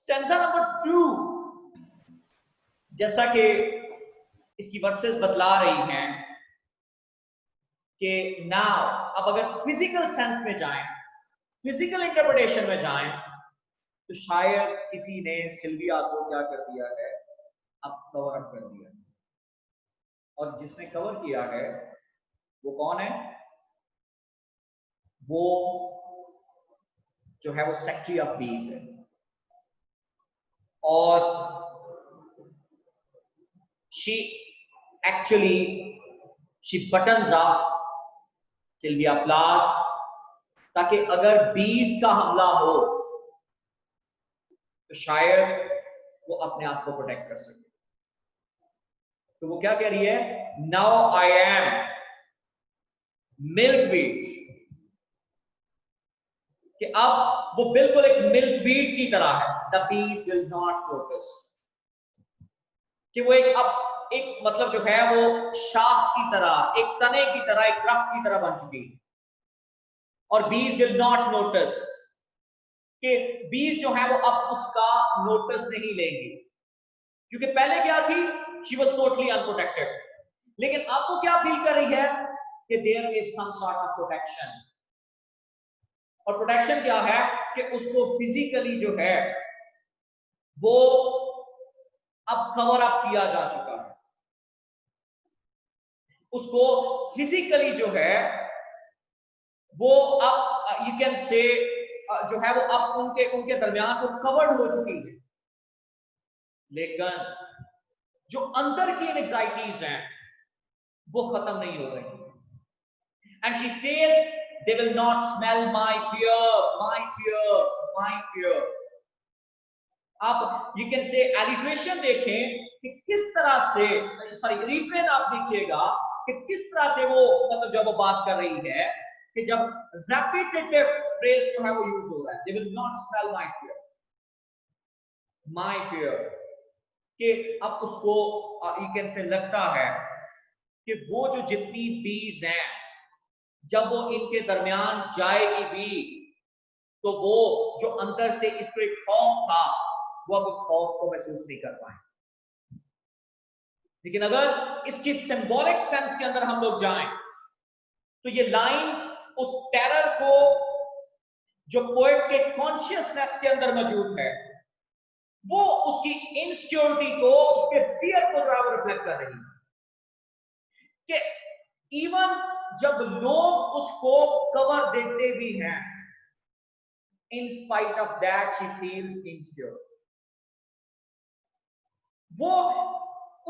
Stanza number 2, जैसा कि इसकी वर्सेस बतला रही हैं कि नाउ, अब अगर फिजिकल सेंस में जाएं, फिजिकल इंटरप्रिटेशन में जाएं, तो शायद किसी ने सिल्विया को क्या कर दिया है, अब कवर अप कर दिया है। और जिसने कवर किया है वो कौन है? वो जो है वो सेक्रेटरी ऑफ बीज है। और she actually she buttons up Sylvia Plath, ताकि अगर बीज का हमला हो तो शायद वो अपने आप को प्रोटेक्ट कर सके। तो वो क्या कह रही है? Now I am milk beet, कि अब वो बिल्कुल एक मिल्क बीट की तरह है। The bees will not notice, कि वो एक मतलब जो है वो शाख की तरह, एक तने की तरह, एक दरख्त की तरह बन चुकी है। और बीज विल नॉट नोटिस, कि बीज जो है वो अब उसका नोटिस नहीं लेंगे, क्योंकि पहले क्या थी, शी वाज टोटली अनप्रोटेक्टेड। लेकिन अब वो क्या फील कर रही है कि there is some sort of protection. और प्रोटेक्शन क्या है कि उसको फिजिकली जो है वो अब कवर अप किया जा चुका है। उसको फिजिकली जो है वो अब यू कैन से जो है वो अब उनके दरमियान वो कवर्ड हो चुकी है। लेकिन जो अंदर की एंजाइटीज हैं वो खत्म नहीं हो रही। And she says they will not smell my fear, my fear, my fear. आप यू कैन से एलिट्रेशन देखें कि किस तरह से, सॉरी रिफ्रेन आप देखिएगा कि किस तरह से वो मतलब जब वो बात कर रही है कि जब रेपिटेटिव फ्रेज जो है वो यूज हो रहा है, they will not smell my fear, my fear, कि अब उसको यू कैन से लगता है कि वो जो जितनी बीज हैं जब वो इनके दरमियान जाएगी भी तो वो जो अंदर से इसको एक खौफ था वो अब उस खौफ को महसूस नहीं कर पाए। लेकिन अगर इसकी सिंबॉलिक सेंस के अंदर हम लोग जाएं तो ये लाइंस उस टेरर को जो पोएट के कॉन्शियसनेस के अंदर मौजूद है, वो उसकी इनसिक्योरिटी को, उसके फियर को रिफ्लेक्ट कर रही है। कि इवन जब लोग उसको कवर देते भी हैं, in spite of that she feels insecure. वो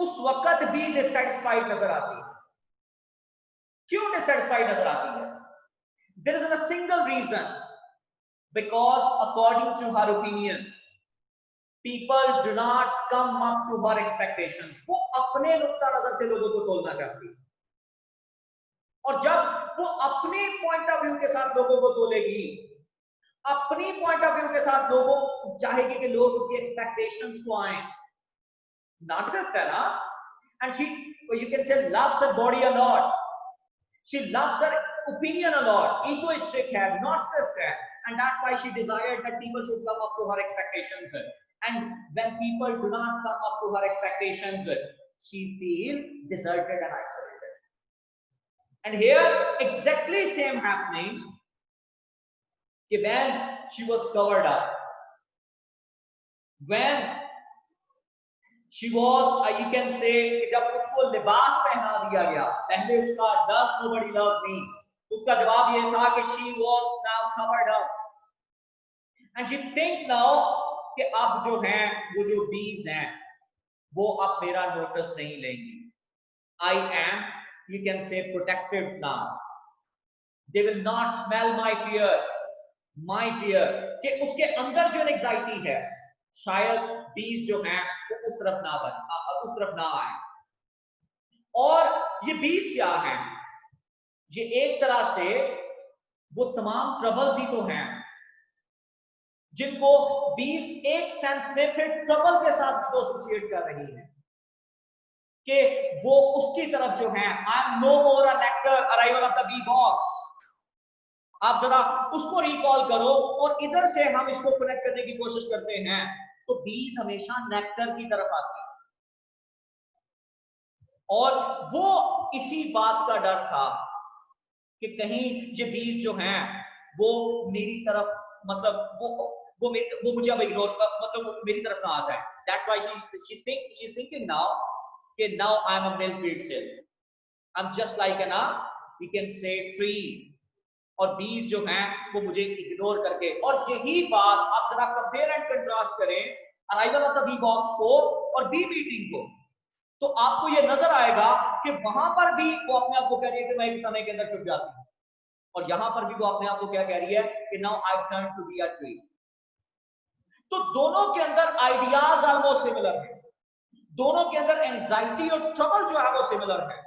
उस वक्त भी डिससेटिस्फाइड नजर आती है। क्यों डिससेटिस्फाइड नजर आती है? There is a single reason, because according to her opinion people do not come up to her expectations. वो अपने नुक्ता नजर से लोगों को तोलना चाहती है। और जब वो अपने पॉइंट ऑफ व्यू के साथ लोगों को तोलेगी, अपनी पॉइंट ऑफ व्यू के साथ लोगों चाहेगी कि लोग उसकी एक्सपेक्टेशंस को आए। नार्सिसिस्ट है ना, and she you can say loves her body a lot, she loves her opinion a lot, egoistic है, narcissist है, and that's why she desired that people should come up to her expectations. And when people do not come up to her expectations, she feels deserted and isolated. And here exactly same happening, when she was covered up, when she was you can say जब उसको लिबास पहना दिया गया, पहले उसका does nobody love me, उसका जवाब ये था कि she was now covered up, and she think now कि अब जो हैं वो जो बीज हैं वो अब मेरा नोटिस नहीं लेंगी। I am, you can say, protected now. They will not smell my fear, my fear। कि उसके अंदर जो एंजाइटी है शायद बीज जो हैं वो उस तरफ ना आए। और ये बीज क्या है? ये एक तरह से वो तमाम ट्रबल्स ही तो हैं जिनको 20 एक सेंस में फिर ट्रबल के साथ तो एसोसिएट कर रही है, कि वो उसकी तरफ जो है I am no more an actor arrival of the bee box. आप जरा उसको रिकॉल करो और इधर से हम इसको कनेक्ट करने की कोशिश करते हैं तो बीज हमेशा नेक्टर की तरफ आती है, और वो इसी बात का डर था कि कहीं ये बीज जो हैं वो मेरी तरफ, मतलब वो मुझे अब इग्नोर, मतलब वो मेरी तरफ ना आ जाए. That's why she's thinking now कि now I'm a milkweed cell, I'm just like an we can say tree, और बीज जो हैं वो मुझे इग्नोर करके. और यही बात आप जरा कंपेयर एंड कंट्रास्ट करें arrival of the bee box को और बी मीटिंग को, तो आपको ये नजर आएगा कि वहां पर भी वो अपने आप को कह रही है कि मैं एक तने के अंदर छुप जाती हूं, और यहां पर भी वो अपने आप को क्या कह रही है कि now I turn to be a tree. तो दोनों के अंदर आइडियाज ऑलमोस्ट सिमिलर है, दोनों के अंदर एंजाइटी और ट्रबल जो है वो सिमिलर है.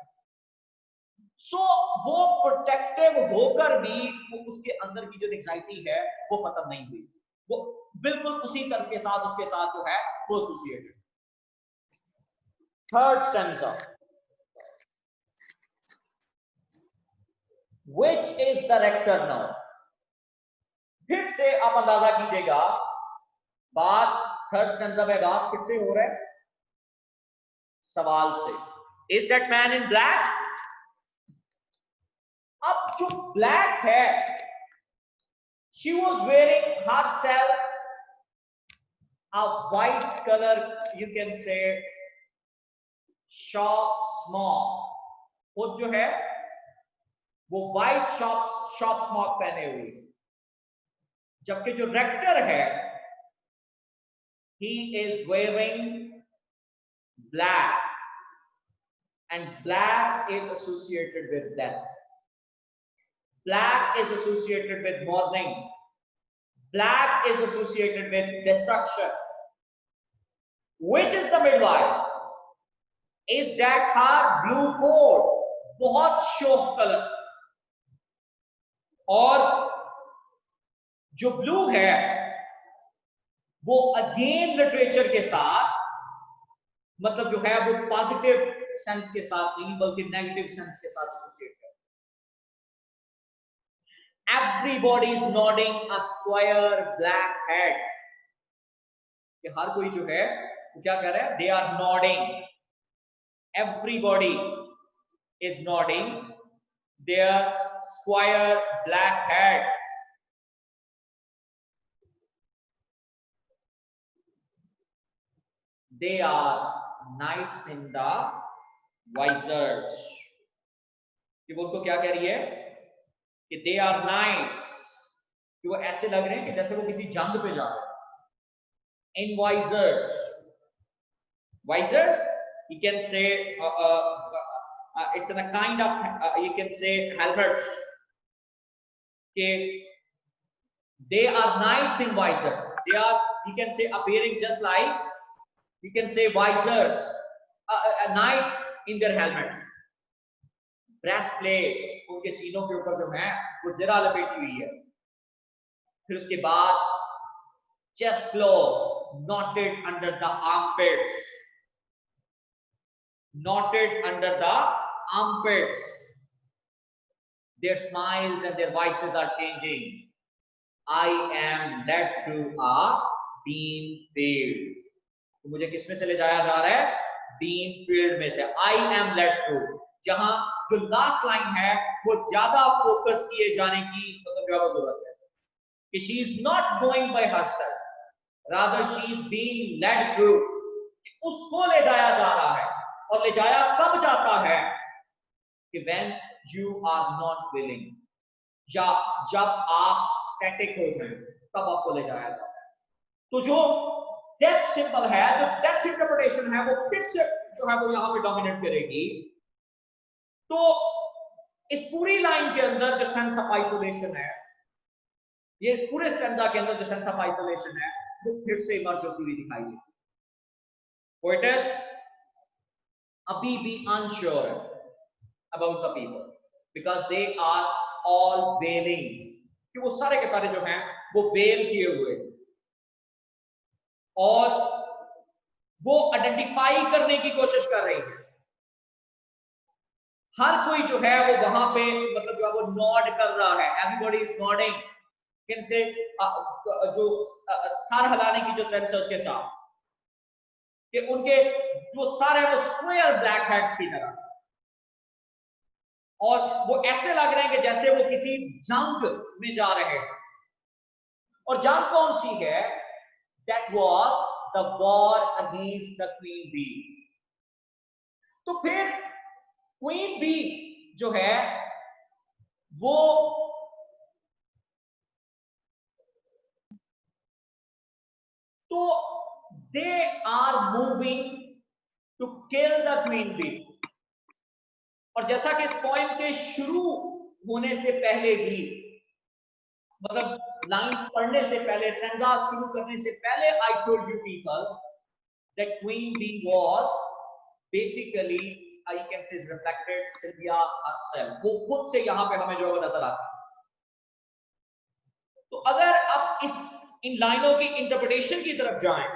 सो वो प्रोटेक्टिव होकर भी वो उसके अंदर की जो एंजाइटी है वो खत्म नहीं हुई, वो बिल्कुल उसी तर्ज के साथ उसके साथ जो है वो associated. Third stanza, which is the rector now. फिर से आप अंदाजा कीजिएगा, बात थर्ड स्टेंजा में आगाज किससे हो रहा है? सवाल से. Is that man in black? अब जो ब्लैक है, she was wearing herself a white color, you can say shop smock. वो जो है वो व्हाइट शॉप स्मॉक पहने हुई, जबकि जो रेक्टर है he is wearing black, and black is associated with death, black is associated with mourning, black is associated with destruction. Which is the midwife? Is that her blue coat? बहुत शोक colour, और जो blue है वो again literature के साथ, मतलब जो है वो पॉजिटिव सेंस के साथ नहीं बल्कि नेगेटिव सेंस के साथ एसोसिएट है. Everybody is nodding a square black head, कि हर कोई जो है वो क्या कर रहा है? They are nodding, everybody is nodding their square black head. They are knights in the visors. कि वो उनको क्या कह रही है कि they are knights, कि वो ऐसे लग रहे हैं कि जैसे वो किसी जंग पे जा रहे हैं. In visors, visors you can say it's in a kind of you can say helmets, कि they are knights in visor, they are, you can say, appearing just like, you can say, visors, knights in their helmets. breastplates उनके सीनों के ऊपर जो है वो जरा लपेटी हुई है. फिर उसके बाद chest cloth knotted under the armpits, knotted under the armpits. Their smiles and their voices are changing. I am led through a bean field. तो मुझे किसमें से ले जाया जा रहा है? बीन फील्ड में से. I am led through, जहां जो लास्ट लाइन है वो ज्यादा फोकस किए जाने की मतलब जरूरत है कि she is not going by herself, rather she is being led through, उसको ले जाया जा रहा है. और ले जाया कब जाता है? कि when you are not willing, या जब आप स्टैटिक हो जाए तब आपको ले जाया जाता है. तो जो डेथ सिंबल है, जो डेथ इंटरप्रिटेशन है, वो फिर से जो है वो यहां पे डोमिनेट करेगी. तो इस पूरी लाइन के अंदर जो सेंस ऑफ आइसोलेशन है, ये पूरे स्टैंजा के अंदर जो सेंस ऑफ आइसोलेशन है वो फिर से इमर्ज होती हुई दिखाई देती है. पोएटेस अभी भी unsure about the people because they are all wailing, कि वो सारे के सारे जो हैं वो वेल किए हुए, और वो आइडेंटिफाई करने की कोशिश कर रही है. हर कोई जो है वो वहां पे मतलब जो है वो नॉड कर रहा है. Everybody is nodding can say जो सर हिलाने की जो सेंस है उसके साथ, कि उनके जो सर है वो स्क्वायर ब्लैक हेड्स की तरह, और वो ऐसे लग रहे हैं कि जैसे वो किसी जंग में जा रहे हैं। और जंग कौन सी है? That was the war against the queen bee. तो फिर क्वीन बी जो है वो तो they are moving to kill the queen bee. और जैसा कि इस पॉइंट के शुरू होने से पहले भी, मतलब लाइंस पढ़ने से पहले, स्टैंजा शुरू करने से पहले, I told you people that queen bee was basically, I can say reflected Sylvia herself. वो खुद से यहां पे हमें जो नजर आता है। तो अगर आप इन लाइनों की इंटरप्रिटेशन की तरफ जाएं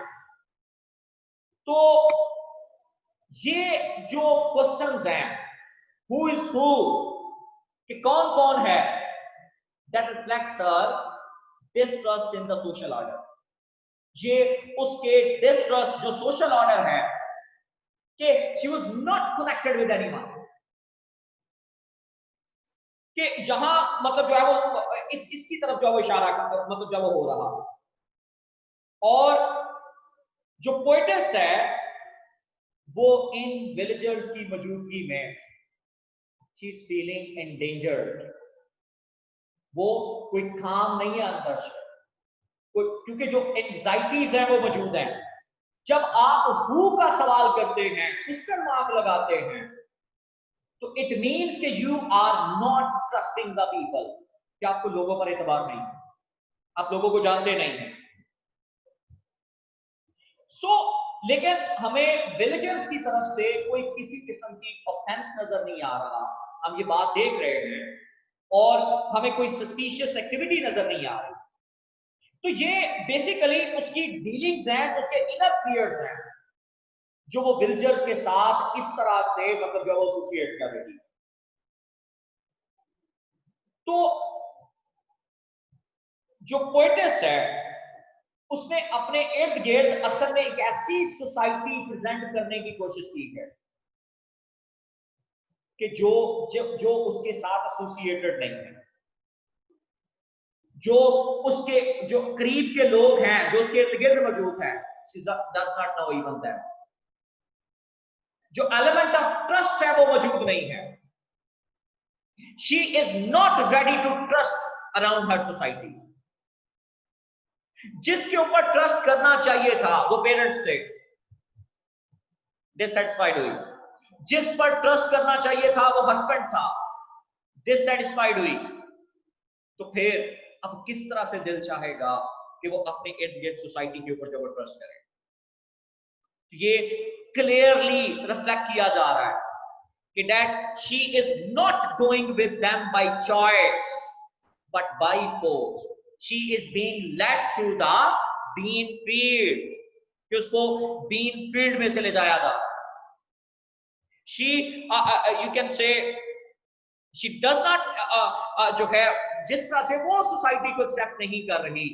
तो ये जो क्वेश्चंस हैं, हु इज हु, कि कौन कौन है, that reflects her distrust in the social order. ये उसके डिस्ट्रस्ट जो सोशल ऑर्डर है, कि she was not connected with anyone, कि यहां मतलब जो है वो इसकी तरफ जो है वो इशारा, मतलब जो वो हो रहा है। और जो पोएटेस है वो इन विलेजर्स की मौजूदगी में शी इज फीलिंग एंडेंजर्ड। वो कोई काम नहीं है अंदर से, क्योंकि जो एंजाइटीज हैं वो मौजूद हैं। जब आप हु का सवाल करते हैं, क्वेश्चन मार्क लगाते हैं, तो इट मीन्स कि you are not trusting the people, कि आपको लोगों पर एतबार नहीं है, आप लोगों को जानते नहीं हैं। लेकिन हमें विलेजर्स की तरफ से कोई किसी किस्म की ऑफेंस नजर नहीं आ रहा। हम ये बात देख रहे हैं और हमें कोई सस्पिशियस एक्टिविटी नजर नहीं आ रही। तो ये बेसिकली उसकी डीलिंग्स हैं, उसके इनर पीरियड्स हैं, जो वो विलेजर्स के साथ इस तरह से मतलब जो वो एसोसिएट कर रही है। तो जो पोएटेस है उसने अपने इर्द गिर्द असल में एक ऐसी सोसाइटी प्रेजेंट करने की कोशिश की है कि जो उसके साथ एसोसिएटेड नहीं है, जो उसके जो करीब के लोग हैं, जो उसके इर्द गिर्द मौजूद हैं, does not know even them। जो एलिमेंट ऑफ ट्रस्ट है वो मौजूद नहीं है। She is not ready to trust around her society. जिसके ऊपर ट्रस्ट करना चाहिए था वो पेरेंट्स थे, डिससेटिस्फाइड हुई। जिस पर ट्रस्ट करना चाहिए था वो हस्बैंड था, डिससेटिस्फाइड हुई। तो फिर अब किस तरह से दिल चाहेगा कि वो अपने इर्द गिर्द सोसाइटी के ऊपर जो ट्रस्ट करे। ये क्लियरली रिफ्लेक्ट किया जा रहा है कि that she is not going with them by choice but by force. She is being led through the bean field, कि उसको बीन फील्ड में से ले जाया जा रहा है। She you can say she does not जो है जिस तरह से वो सोसाइटी को एक्सेप्ट नहीं कर रही,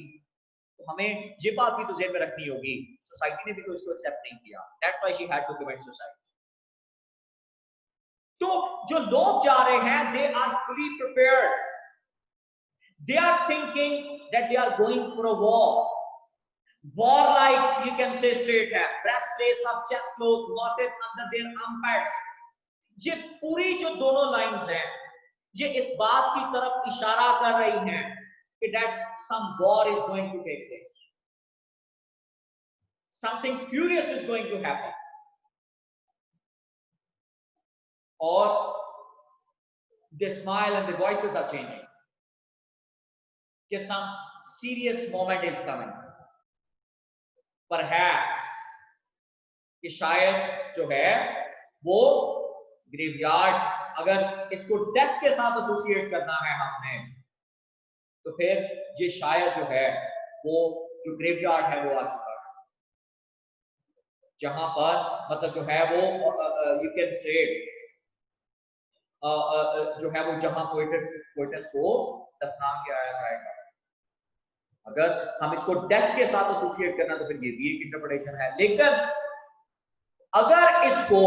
तो हमें ये बात भी तो ज़हन में रखनी होगी, सोसाइटी ने भी तो इसको एक्सेप्ट नहीं किया। That's why she had to commit suicide. तो जो लोग जा रहे हैं, they are fully prepared, they are thinking that they are going for a war. Warlike, you can say, state है, breastplates of chest cloth knotted under their armpits। ये पूरी जो दोनों लाइंस हैं, ये इस बात की तरफ इशारा कर रही हैं कि that some war is going to take place, something furious is going to happen। और they smile and the voices are changing, कि some serious moment is coming। Perhaps कि शायद जो है वो ग्रेवयार्ड, अगर इसको डेथ के साथ एसोसिएट करना है हमने, तो फिर ये शायद जो है वो जो ग्रेवयार्ड है वो आ चुका है, जहां पर मतलब जो है वो यू कैन से जो है वो जहां पोएटस को दफना के आया जाएगा। अगर हम इसको डेथ के साथ एसोसिएट करना तो फिर ये भी एक इंटरप्रिटेशन है। लेकिन अगर इसको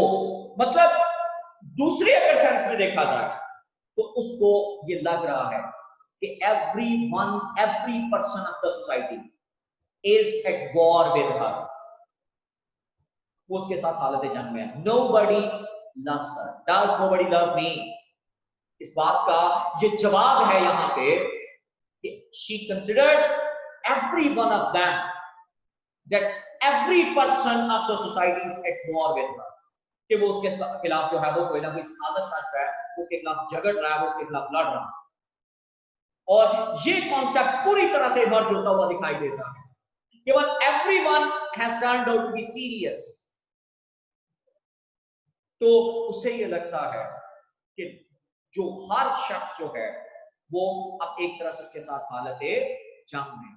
मतलब दूसरे अगर सेंस में देखा जाए तो उसको ये लग रहा है कि every person of the society is at war with her, वो उसके साथ हालत जंग में है। Nobody loves her, does nobody love me? इस बात का ये जवाब है यहां पे कि she considers every one of them that every person of the society is at war with her, कि वो उसके खिलाफ जो है वो कोई ना कोई साजिश रच रहा है, उसके खिलाफ झगड़ रहा है, वो उसके खिलाफ लड़ रहा है। और ये कॉन्सेप्ट पूरी तरह से इमर्ज होता हुआ दिखाई देता है केवल everyone has turned out to be serious. तो उससे ये लगता है कि जो हर शख्स जो है वो अब एक तरह से उसके साथ हालत जंग में।